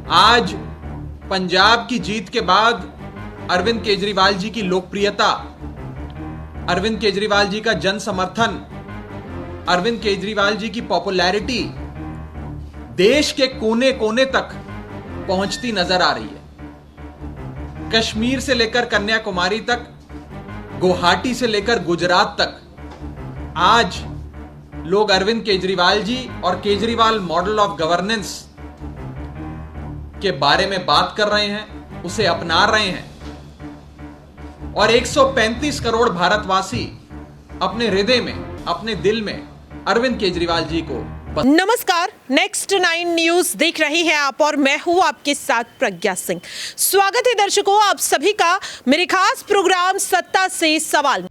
आज पंजाब की जीत के बाद अरविंद केजरीवाल जी की लोकप्रियता, अरविंद केजरीवाल जी का जन समर्थन, अरविंद केजरीवाल जी की पॉपुलैरिटी देश के कोने कोने तक पहुंचती नजर आ रही है। कश्मीर से लेकर कन्याकुमारी तक, गुवाहाटी से लेकर गुजरात तक आज लोग अरविंद केजरीवाल जी और केजरीवाल मॉडल ऑफ गवर्नेंस के बारे में बात कर रहे हैं, उसे अपना रहे हैं और 135 करोड़ भारतवासी अपने हृदय में, अपने दिल में अरविंद केजरीवाल जी को। नमस्कार, नेक्स्ट 9 न्यूज देख रही हैं आप और मैं हूं आपके साथ प्रज्ञा सिंह। स्वागत है दर्शकों आप सभी का मेरे खास प्रोग्राम सत्ता से सवाल।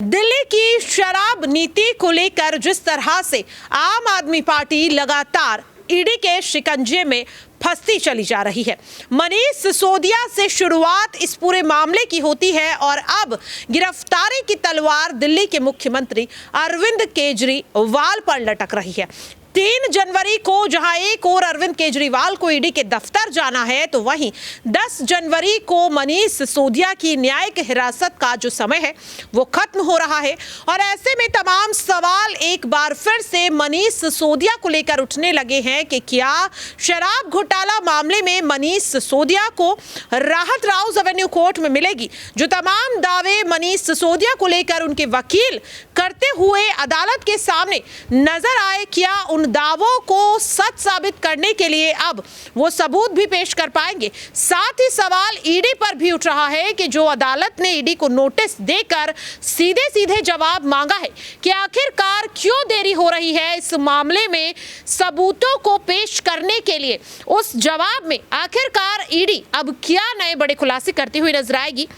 दिल्ली की शराब नीति को लेकर जिस तरह से आम आदमी पार्टी लगातार ईडी के शिकंजे में फंसती चली जा रही है। मनीष सिसोदिया से शुरुआत इस पूरे मामले की होती है और अब गिरफ्तारी की तलवार दिल्ली के मुख्यमंत्री अरविंद केजरीवाल पर लटक रही है। 3 जनवरी को जहां एक और अरविंद केजरीवाल को ईडी के दफ्तर जाना है, तो वहीं 10 जनवरी को मनीष सिसोदिया की न्यायिक हिरासत का जो समय है वो खत्म हो रहा है और ऐसे में तमाम सवाल एक बार फिर से मनीष सिसोदिया को लेकर उठने लगे हैं कि क्या शराब घोटाला मामले में मनीष सिसोदिया को राहत राउज एवेन्यू कोर्ट में मिलेगी। जो तमाम दावे मनीष सिसोदिया को लेकर उनके वकील करते हुए अदालत के सामने नजर आए, क्या उन दावों को सच साबित करने के लिए अब वो सबूत भी पेश कर पाएंगे। साथ ही सवाल ईडी पर भी उठ रहा है कि जो अदालत ने ईडी को नोटिस देकर सीधे सीधे जवाब मांगा है कि आखिरकार क्यों देरी हो रही है इस मामले में सबूतों को पेश करने के लिए, उस जवाब में आखिरकार ईडी अब क्या नए बड़े खुलासे करती हुई नजर आएगी।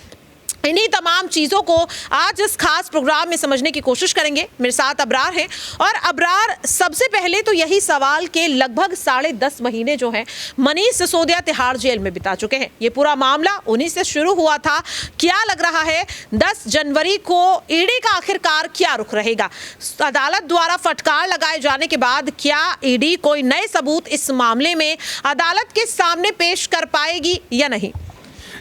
इन्हीं तमाम चीज़ों को आज इस खास प्रोग्राम में समझने की कोशिश करेंगे। मेरे साथ अबरार हैं और अबरार, सबसे पहले तो यही सवाल के लगभग 10.5 महीने जो हैं मनीष सिसोदिया तिहाड़ जेल में बिता चुके हैं। ये पूरा मामला उन्हीं से शुरू हुआ था। क्या लग रहा है 10 जनवरी को ईडी का आखिरकार क्या रुख रहेगा? अदालत द्वारा फटकार लगाए जाने के बाद क्या ईडी कोई नए सबूत इस मामले में अदालत के सामने पेश कर पाएगी या नहीं?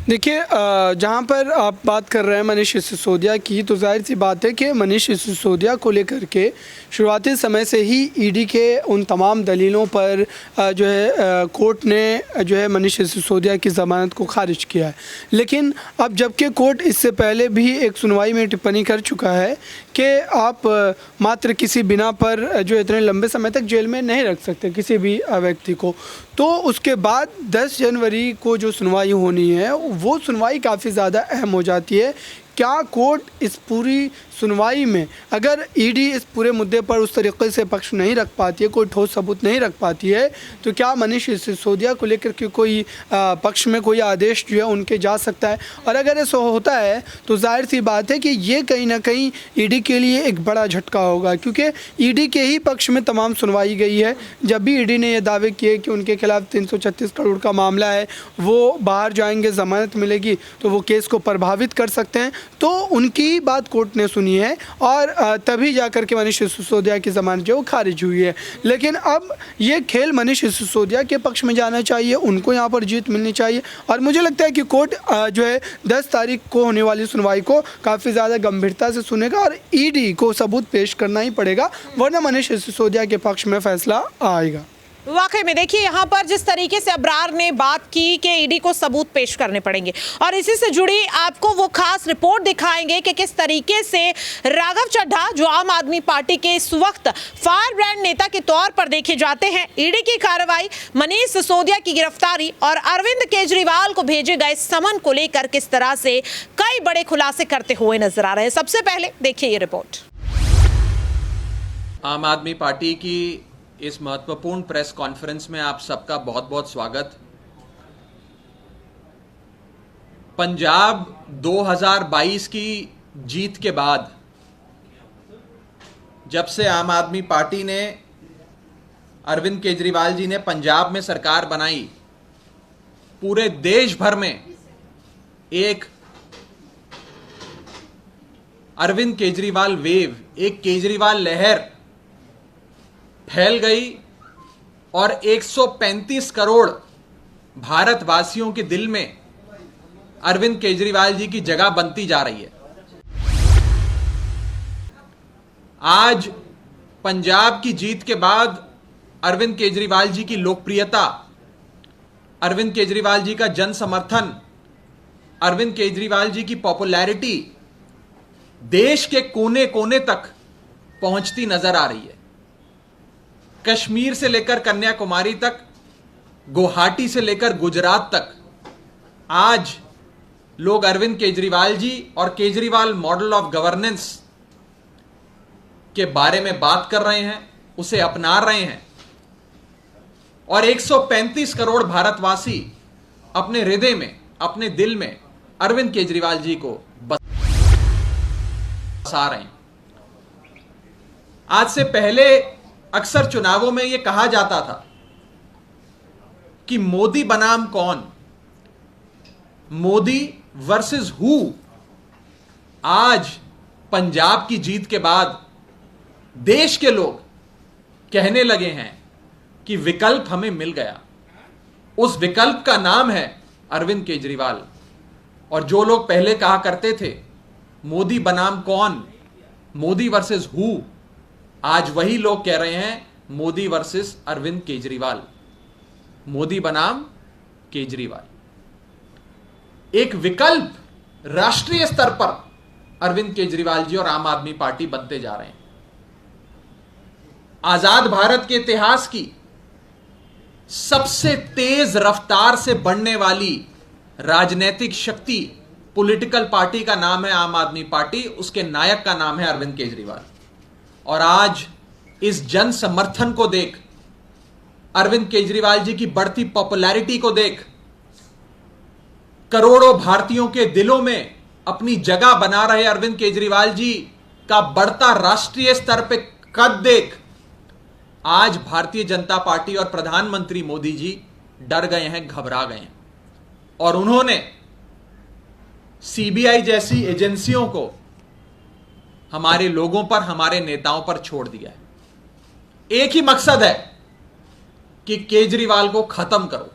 देखिए, जहाँ पर आप बात कर रहे हैं मनीष सिसोदिया की, तो जाहिर सी बात है कि मनीष सिसोदिया को लेकर के शुरुआती समय से ही ईडी के उन तमाम दलीलों पर जो है कोर्ट ने जो है मनीष सिसोदिया की ज़मानत को खारिज किया है। लेकिन अब जबकि कोर्ट इससे पहले भी एक सुनवाई में टिप्पणी कर चुका है कि आप मात्र किसी बिना पर जो इतने लंबे समय तक जेल में नहीं रख सकते किसी भी व्यक्ति को, तो उसके बाद 10 जनवरी को जो सुनवाई होनी है वो सुनवाई काफ़ी ज़्यादा अहम हो जाती है। क्या कोर्ट इस पूरी सुनवाई में अगर ईडी इस पूरे मुद्दे पर उस तरीके से पक्ष नहीं रख पाती है, कोई ठोस सबूत नहीं रख पाती है, तो क्या मनीष सिसोदिया को लेकर के कोई पक्ष में कोई आदेश जो है उनके जा सकता है? और अगर ऐसा होता है तो जाहिर सी बात है कि ये कहीं ना कहीं ईडी के लिए एक बड़ा झटका होगा, क्योंकि ईडी के ही पक्ष में तमाम सुनवाई गई है। जब भी ईडी ने यह दावे किए कि उनके खिलाफ 336 करोड़ का मामला है, वो बाहर जाएंगे, ज़मानत मिलेगी तो वो केस को प्रभावित कर सकते हैं, तो उनकी बात कोर्ट ने सुनी है और तभी जाकर के मनीष सिसोदिया की ज़मानत जो खारिज हुई है। लेकिन अब ये खेल मनीष सिसोदिया के पक्ष में जाना चाहिए, उनको यहाँ पर जीत मिलनी चाहिए और मुझे लगता है कि कोर्ट जो है 10 तारीख को होने वाली सुनवाई को काफ़ी ज़्यादा गंभीरता से सुनेगा और ईडी को सबूत पेश करना ही पड़ेगा, वरना मनीष सिसोदिया के पक्ष में फैसला आएगा। वाकई में देखिए, यहाँ पर जिस तरीके से अबरार ने बात की कि ईडी को सबूत पेश करने पड़ेंगे और इसी से जुड़ी आपको वो खास रिपोर्ट दिखाएंगे कि किस तरीके से राघव चड्ढा, जो आम आदमी पार्टी के इस वक्त फायर ब्रांड नेता के तौर पर देखे जाते हैं, ईडी की कार्रवाई, मनीष सिसोदिया की गिरफ्तारी और अरविंद केजरीवाल को भेजे गए समन को लेकर किस तरह से कई बड़े खुलासे करते हुए नजर आ रहे हैं। सबसे पहले देखिए ये रिपोर्ट। आम आदमी पार्टी की इस महत्वपूर्ण प्रेस कॉन्फ्रेंस में आप सबका बहुत बहुत स्वागत। पंजाब 2022 की जीत के बाद जब से आम आदमी पार्टी ने, अरविंद केजरीवाल जी ने पंजाब में सरकार बनाई, पूरे देश भर में एक अरविंद केजरीवाल वेव, एक केजरीवाल लहर फैल गई और 135 करोड़ भारतवासियों के दिल में अरविंद केजरीवाल जी की जगह बनती जा रही है। आज पंजाब की जीत के बाद अरविंद केजरीवाल जी की लोकप्रियता, अरविंद केजरीवाल जी का जन समर्थन, अरविंद केजरीवाल जी की पॉपुलैरिटी देश के कोने कोने तक पहुंचती नजर आ रही है। कश्मीर से लेकर कन्याकुमारी तक, गुवाहाटी से लेकर गुजरात तक आज लोग अरविंद केजरीवाल जी और केजरीवाल मॉडल ऑफ गवर्नेंस के बारे में बात कर रहे हैं, उसे अपना रहे हैं और 135 करोड़ भारतवासी अपने हृदय में, अपने दिल में अरविंद केजरीवाल जी को बसा रहे हैं। आज से पहले अक्सर चुनावों में यह कहा जाता था कि मोदी बनाम कौन, मोदी वर्सेस हु। आज पंजाब की जीत के बाद देश के लोग कहने लगे हैं कि विकल्प हमें मिल गया। उस विकल्प का नाम है अरविंद केजरीवाल। और जो लोग पहले कहा करते थे मोदी बनाम कौन, मोदी वर्सेस हु, आज वही लोग कह रहे हैं मोदी वर्सेस अरविंद केजरीवाल, मोदी बनाम केजरीवाल। एक विकल्प राष्ट्रीय स्तर पर अरविंद केजरीवाल जी और आम आदमी पार्टी बनते जा रहे हैं। आजाद भारत के इतिहास की सबसे तेज रफ्तार से बढ़ने वाली राजनीतिक शक्ति, पॉलिटिकल पार्टी का नाम है आम आदमी पार्टी, उसके नायक का नाम है अरविंद केजरीवाल। और आज इस जन समर्थन को देख, अरविंद केजरीवाल जी की बढ़ती पॉपुलैरिटी को देख, करोड़ों भारतीयों के दिलों में अपनी जगह बना रहे अरविंद केजरीवाल जी का बढ़ता राष्ट्रीय स्तर पे कद देख, आज भारतीय जनता पार्टी और प्रधानमंत्री मोदी जी डर गए हैं, घबरा गए हैं और उन्होंने सीबीआई जैसी एजेंसियों को हमारे लोगों पर, हमारे नेताओं पर छोड़ दिया है। एक ही मकसद है कि केजरीवाल को खत्म करो,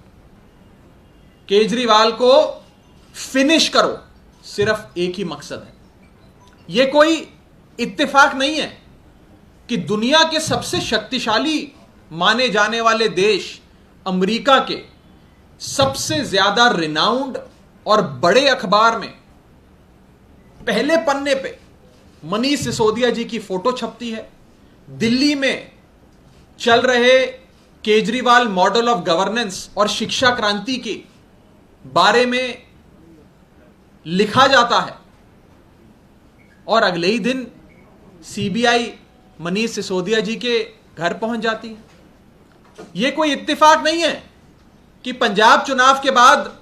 केजरीवाल को फिनिश करो, सिर्फ एक ही मकसद है। यह कोई इत्तेफाक नहीं है कि दुनिया के सबसे शक्तिशाली माने जाने वाले देश अमेरिका के सबसे ज्यादा रिनाउंड और बड़े अखबार में पहले पन्ने पे मनीष सिसोदिया जी की फोटो छपती है। दिल्ली में चल रहे केजरीवाल मॉडल ऑफ गवर्नेंस और शिक्षा क्रांति के बारे में लिखा जाता है और अगले ही दिन सीबीआई मनीष सिसोदिया जी के घर पहुंच जाती है। यह कोई इत्तेफाक नहीं है कि पंजाब चुनाव के बाद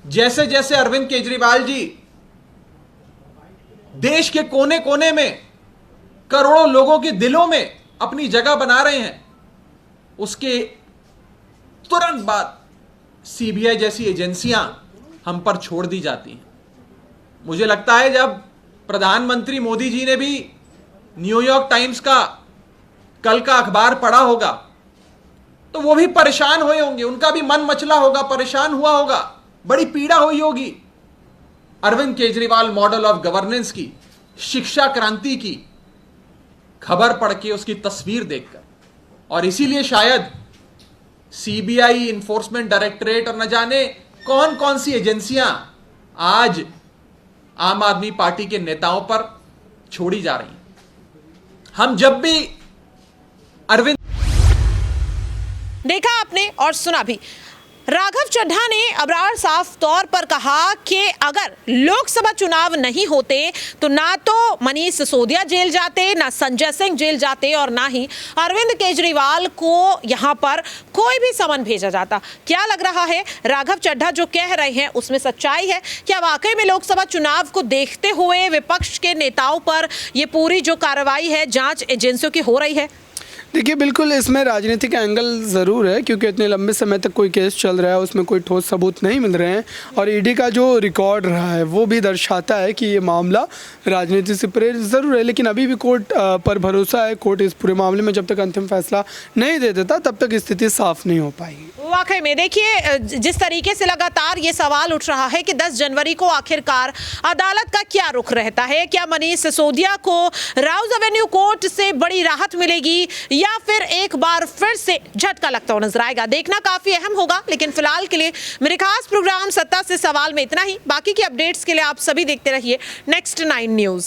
जैसे जैसे अरविंद केजरीवाल जी देश के कोने कोने में करोड़ों लोगों के दिलों में अपनी जगह बना रहे हैं, उसके तुरंत बाद सीबीआई जैसी एजेंसियां हम पर छोड़ दी जाती हैं। मुझे लगता है जब प्रधानमंत्री मोदी जी ने भी न्यूयॉर्क टाइम्स का कल का अखबार पढ़ा होगा तो वो भी परेशान हुए होंगे, उनका भी मन मचला होगा, परेशान हुआ होगा, बड़ी पीड़ा हुई होगी Arvind Kejriwal model of governance की, शिक्षा क्रांति की खबर पढ़ के, उसकी तस्वीर देखकर। और इसीलिए शायद सीबीआई, इन्फोर्समेंट डायरेक्टरेट और न जाने कौन कौन सी एजेंसियां आज आम आदमी पार्टी के नेताओं पर छोड़ी जा रही हैं। हम जब भी अरविंद, देखा आपने और सुना भी, राघव चड्ढा ने अबरार साफ तौर पर कहा कि अगर लोकसभा चुनाव नहीं होते तो ना तो मनीष सिसोदिया जेल जाते, ना संजय सिंह जेल जाते और ना ही अरविंद केजरीवाल को यहां पर कोई भी समन भेजा जाता। क्या लग रहा है राघव चड्ढा जो कह रहे हैं उसमें सच्चाई है? क्या वाकई में लोकसभा चुनाव को देखते हुए विपक्ष के नेताओं पर यह पूरी जो कार्रवाई है जांच एजेंसियों की हो रही है? देखिए बिल्कुल इसमें राजनीतिक एंगल ज़रूर है, क्योंकि इतने लंबे समय तक कोई केस चल रहा है, उसमें कोई ठोस सबूत नहीं मिल रहे हैं और ईडी का जो रिकॉर्ड रहा है वो भी दर्शाता है कि ये मामला राजनीति से प्रेरित ज़रूर है। लेकिन अभी भी कोर्ट पर भरोसा है, कोर्ट इस पूरे मामले में जब तक अंतिम फैसला नहीं दे देता तब तक स्थिति साफ नहीं हो पाएगी। वाकई में देखिए जिस तरीके से लगातार ये सवाल उठ रहा है कि 10 जनवरी को आखिरकार अदालत का क्या रुख रहता है, क्या मनीष सिसोदिया को राउज एवेन्यू कोर्ट से बड़ी राहत मिलेगी या फिर एक बार फिर से झटका लगता हुआ नजर आएगा, देखना काफी अहम होगा। लेकिन फिलहाल के लिए मेरे खास प्रोग्राम सत्ता से सवाल में इतना ही। बाकी की अपडेट्स के लिए आप सभी देखते रहिए नेक्स्ट 9 न्यूज।